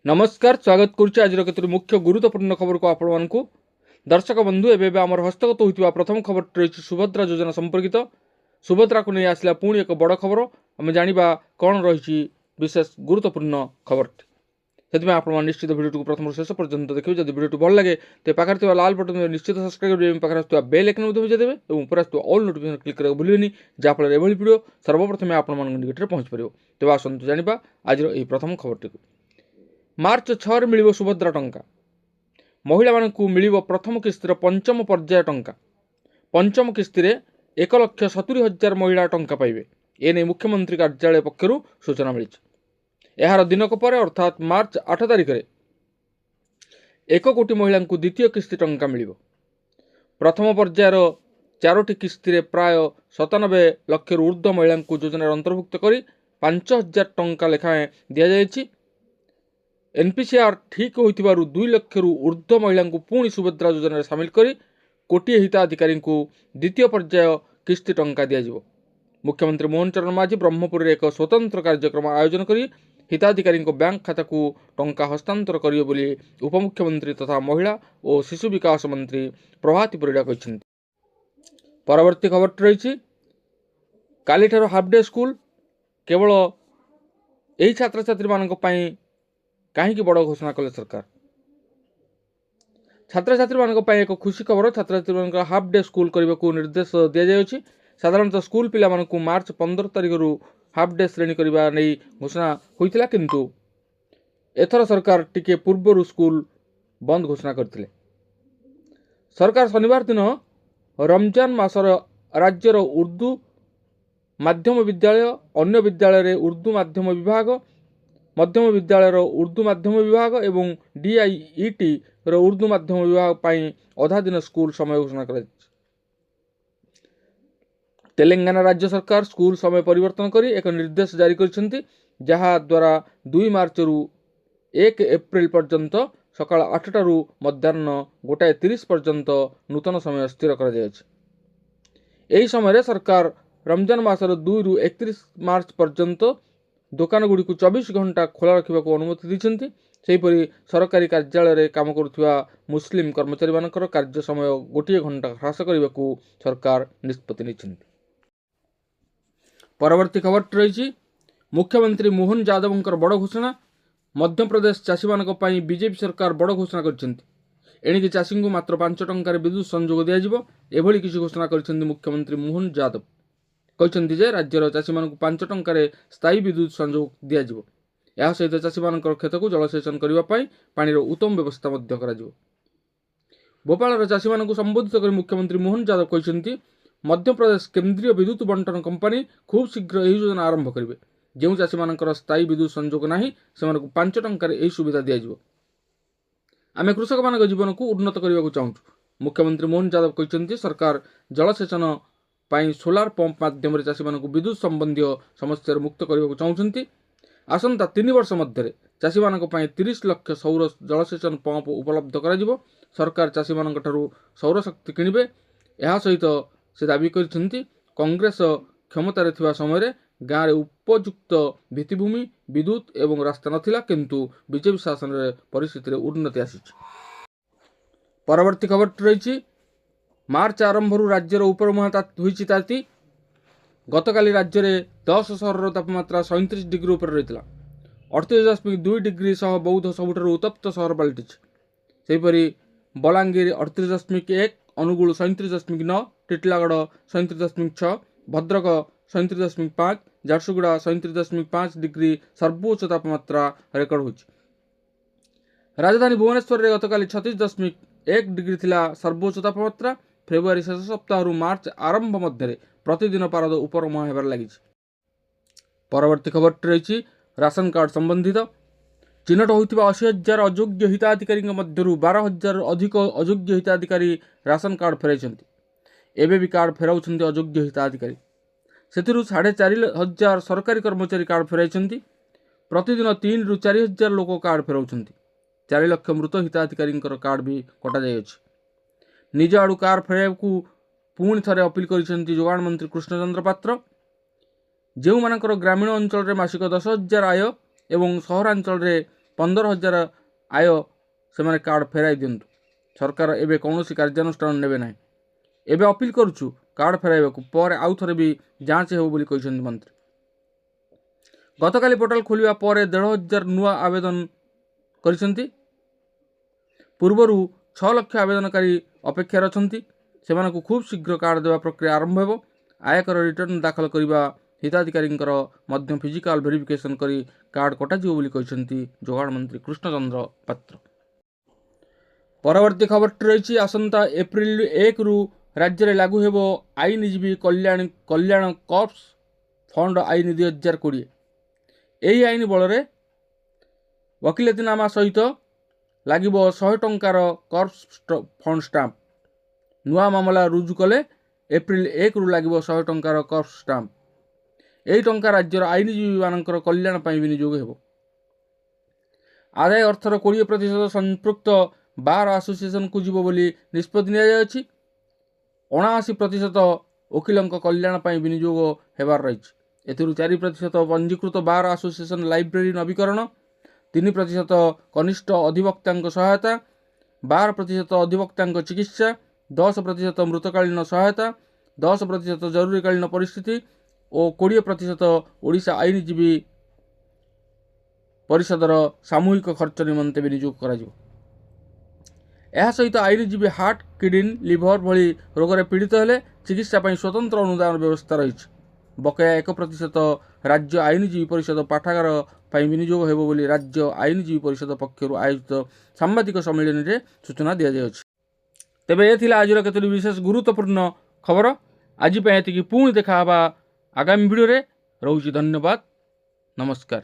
नमस्कार स्वागत करुच्ची आज केतोटी मुख्य गुरुत्वपूर्ण खबर को आपण दर्शक बंधु एवं आम हस्तगत होता प्रथम खबर रही सुभद्रा योजना संपर्कित सुभद्रा को नहीं आसला पुणी एक बड़ खबर आम जाना कौन रही विशेष गुरुत्वपूर्ण खबर से आप निश्चित भिडियो प्रथम शेष पर्यंत देखिए जब भिडियो भल लगे तो पाखे लाल बटन निश्चित सब्सक्राइब करेंगे पाखे बेल आइकन बजाय देवे और ऊपर ऑल नोटिफिकेशन क्लिक करने भूलें जहाँफल एभली भिडियो सर्वप्रथम आप निकट पहुँच पार तेज आसतु जाना आज प्रथम खबरटी मार्च 6 मिलिबो सुभद्रा टंका महिला मानकु मिलिबो प्रथम किस्तिर पंचम पर्याय टंका पंचम किस्तिर 1,70,000 महिला टंका पाइबे एने मुख्यमंत्री कार्यालय पक्षरु सूचना मिली। एहार दिनक पर अर्थात मार्च 8 तारिख रे 1 कोटी महिला द्वितीय किस्ति टंका मिलिबो। प्रथम पर्यायर 4टी किस्तिर प्राय 97 लाख ऊर्ध्व महिला योजना अंतर्भुक्त करी 5,000 टंका लेखाएं दिया जायछि। एनपीसीआर ठीक होइतिबारु 2 लाख ऊर्ध्व महिला पुणी सुभद्रा योजना सामिल करी कोटी हिताधिकारी द्वितीय पर्याय किस्ति टंका दियाजिबो। मुख्यमंत्री मोहन चरण माझी ब्रह्मपुर एक स्वतंत्र कार्यक्रम आयोजन करी हिताधिकारी बैंक खाता को टंका हस्तांतर करियो बोली उपमुख्यमंत्री तथा महिला और शिशु विकास मंत्री प्रभाती परिडा कहिसेंति। परवर्ती खबर रही कालीठार हाफ डे स्कूल केवल एही छात्र छात्री मानक पई कहीं बड़ घोषणा कले सरकार। छात्र छात्री मानक एक खुशी खबर छात्र छात्री हाफ डे स्कूल करने को निर्देश दि जाए। साधारणतः स्कूल पिला मानकु मार्च 15 तारिख हाफ डे श्रेणी करने नहीं घोषणा होता किंतु एथर सरकार टिके पूर्वर स्कूल बंद घोषणा करथिले। सरकार शनिवार दिन रमजान मासर राज्यर उर्दू माध्यम विद्यालय अन्य विद्यालय उर्दू माध्यम विभाग मध्यम विद्यालय उर्दू माध्यम विभाग एवं डीआईईटी उर्दू माध्यम विभाग पाई अधा दिन स्कूल समय घोषणा कर। तेलंगाना राज्य सरकार स्कूल समय परिवर्तन करी एक निर्देश जारी कर जहा द्वारा 2 मार्च रु 1 एप्रिल पर्यंत सकाळ 8 रु मध्याह्न 1:30 पर्यंत नूतन समय स्थिर कर। यही समय सरकार रमजान मासर 2 रु 31 मार्च पर्यंत दुकान गुड़ी को 24 घंटा खोला रखा अनुमति देते। सेहीपरि सरकारी कार्यालय काम करुवा मुस्लिम कर्मचारी मानकर कार्य समय 1 घंटा ह्रास करने को सरकार निष्पत्ति नहीं। परवर्ती खबर रही मुख्यमंत्री मोहन यादव बड़ घोषणा मध्य प्रदेश चाषी मानक पई बीजेपी सरकार बड़ घोषणा करछिंती। चाषी को मात्र 5 टंकार विद्युत संयोग दिया एभली किसी घोषणा करछिंती मुख्यमंत्री मोहन यादव कहते जे राज्यर चाषी मानक 5 टंकार स्थायी विद्युत संयोग दिज्व। यह सहित चाषी मान क्षेत्र को जलसेचन करने पानी उत्तम व्यवस्था कर। भोपाल चाषी मान संबोधित कर मुख्यमंत्री मोहन यादव कहते मध्य प्रदेश केंद्रीय विद्युत बंटन कंपनी खूब शीघ्र यह योजना आरंभ करेंगे। जो चाषी मान स्थायी विद्युत संयोग ना से 5 टंकार यह सुविधा दिज्व। आम कृषक मान जीवन को उन्नत करने को चाहूँ। मुख्यमंत्री मोहन यादव कहते सरकार जलसेचन पाई सोलार पंप माध्यम चाषी मान विद्युत संबंधी समस्या मुक्त करने को चाहते। आसंता 3 वर्ष मध्य चाषी मान 30 लाख सौर जलसेचन पंप उपलब्ध कर सरकार चाषी मान सौर शक्ति किणवे। यह सहित से दाबी करछन्ति कांग्रेस क्षमतार थिबा समय गाँव में उपयुक्त भित्तिभूमि विद्युत एवं रास्ता नथिला किंतु बीजेपी शासन परिस्थिति उन्नति आसी। परवर्ती खबर रही मार्च आरंभ राज्यर उपरमुहा होईछि ताती। गतकाली राज्य में 10 सहर तापमात्रा 37 डिग्री उपर रही 38.2 डिग्री सह बौद्ध सबुठ उत्तप्त सहर पलटि। सेहीपरि बलांगीर 38.1 अनुगुल 37.9 टिटलागढ़ 37.6 भद्रक 37.5 झारसुगुड़ा 37.5 डिग्री सर्वोच्च तापमात्रा रेकर्ड होइछि। राजधानी भुवनेश्वर में गतकाली 36.1 डिग्री थिला सर्वोच्च तापमात्रा। फेब्रुआरी शेष सप्ताह मार्च आरंभ मध्य प्रतिदिन पारद उपरमुहा हेबार लगी। परवर्ती खबर रही राशन कार्ड संबंधित चिन्हट होता 80,000 अयोग्य हिताधिकारी मध्य 12,000 अधिक अयोग्य हिताधिकारी राशन कार्ड फेराइछन्ति। एबे भी कार्ड फेराउछन्ति अयोग्य हिताधिकारी से 4,500 सरकारी कर्मचारी कार्ड फेराइछन्ति। प्रतिदिन 3 रु 4,000 लोक कार्ड फेराउछन्ति। 4 लाख मृत हिताधिकारी कार्ड भी कटा जाइछ। निज आड़ू कार्ड फेराइबा को पुणी थे अपील करिसेंति जोगाण मंत्री कृष्णचंद्र पात्र। जो मानकर ग्रामीण अंचल में मासिक 10,000 आय एवं सहरांचल 15,000 ଆୟ ସେମାନେ କାର୍ଡ଼ ଫେରାଇ ଦିଅନ୍ତୁ। ସରକାର ଏବେ କୌଣସି କାର୍ଯ୍ୟାନୁଷ୍ଠାନ ନେବେ ନାହିଁ। ଏବେ ଅପିଲ କରୁଛୁ କାର୍ଡ଼ ଫେରାଇବାକୁ, ପରେ ଆଉ ଥରେ ବି ଯାଞ୍ଚ ହେବ ବୋଲି କହିଛନ୍ତି ମନ୍ତ୍ରୀ। ଗତକାଲି ପୋର୍ଟାଲ ଖୋଲିବା ପରେ 1,500 ନୂଆ ଆବେଦନ କରିଛନ୍ତି। ପୂର୍ବରୁ 6 ଲକ୍ଷ ଆବେଦନକାରୀ ଅପେକ୍ଷାରେ ଅଛନ୍ତି। ସେମାନଙ୍କୁ ଖୁବ୍ ଶୀଘ୍ର କାର୍ଡ଼ ଦେବା ପ୍ରକ୍ରିୟା ଆରମ୍ଭ ହେବ। ଆୟକର ରିଟର୍ଣ୍ଣ ଦାଖଲ କରିବା ହିତାଧିକାରୀଙ୍କର ମଧ୍ୟ ଫିଜିକାଲ ଭେରିଫିକେସନ କରି କାର୍ଡ଼ କଟାଯିବ ବୋଲି କହିଛନ୍ତି ଯୋଗାଣ ମନ୍ତ୍ରୀ କୃଷ୍ଣଚନ୍ଦ୍ର ପାତ୍ର। ପରବର୍ତ୍ତୀ ଖବରଟି ରହିଛି, ଆସନ୍ତା ଏପ୍ରିଲ 1ରୁ ରାଜ୍ୟରେ ଲାଗୁ ହେବ ଆଇନଜୀବୀ କଲ୍ୟାଣ କର୍ପସ ଫଣ୍ଡ ଆଇନ 2020। ଏହି ଆଇନ ବଳରେ ଓକିଲାତିନାମା ସହିତ ଲାଗିବ 100 ଟଙ୍କାର କର୍ପସ ଫଣ୍ଡ ଷ୍ଟାମ୍ପ। ନୂଆ ମାମଲା ରୁଜୁ କଲେ ଏପ୍ରିଲ 1ରୁ ଲାଗିବ 100 ଟଙ୍କାର କର୍ପସ ଷ୍ଟାମ୍ପ। ଏହି ଟଙ୍କା ରାଜ୍ୟର ଆଇନଜୀବୀମାନଙ୍କର କଲ୍ୟାଣ ପାଇଁ ବିନିଯୋଗ ହେବ। ଆଦାୟ ଅର୍ଥର 20% ସମ୍ପୃକ୍ତ ବାର ଆସୋସିଏସନକୁ ଯିବ ବୋଲି ନିଷ୍ପତ୍ତି ନିଆଯାଇଛି। 79% ଓକିଲଙ୍କ କଲ୍ୟାଣ ପାଇଁ ବିନିଯୋଗ ହେବାର ରହିଛି। ଏଥିରୁ 4% ପଞ୍ଜୀକୃତ ବାର ଆସୋସିଏସନ ଲାଇବ୍ରେରୀ ନବୀକରଣ, 3% କନିଷ୍ଠ ଅଧିବକ୍ତାଙ୍କ ସହାୟତା, 12% ଅଧିବକ୍ତାଙ୍କ ଚିକିତ୍ସା, 10% ମୃତକାଳୀନ ସହାୟତା, 10% ଜରୁରୀକାଳୀନ ପରିସ୍ଥିତି ଓ 20% ଓଡ଼ିଶା ଆଇନଜୀବୀ ପରିଷଦର ସାମୂହିକ ଖର୍ଚ୍ଚ ନିମନ୍ତେ ବିନିଯୋଗ କରାଯିବ। ଏହା ସହିତ ଆଇନଜୀବୀ ହାର୍ଟ, କିଡନୀ, ଲିଭର ଭଳି ରୋଗରେ ପୀଡ଼ିତ ହେଲେ ଚିକିତ୍ସା ପାଇଁ ସ୍ୱତନ୍ତ୍ର ଅନୁଦାନ ବ୍ୟବସ୍ଥା ରହିଛି। ବକେୟା 1% ରାଜ୍ୟ ଆଇନଜୀବୀ ପରିଷଦ ପାଠାଗାର ପାଇଁ ବିନିଯୋଗ ହେବ ବୋଲି ରାଜ୍ୟ ଆଇନଜୀବୀ ପରିଷଦ ପକ୍ଷରୁ ଆୟୋଜିତ ସାମ୍ବାଦିକ ସମ୍ମିଳନୀରେ ସୂଚନା ଦିଆଯାଇଛି। ତେବେ ଏ ଥିଲା ଆଜିର କେତୋଟି ବିଶେଷ ଗୁରୁତ୍ୱପୂର୍ଣ୍ଣ ଖବର। ଆଜି ପାଇଁ ଏତିକି। ପୁଣି ଦେଖା ହେବା ଆଗାମୀ ଭିଡ଼ିଓରେ। ରହୁଛି ଧନ୍ୟବାଦ, ନମସ୍କାର।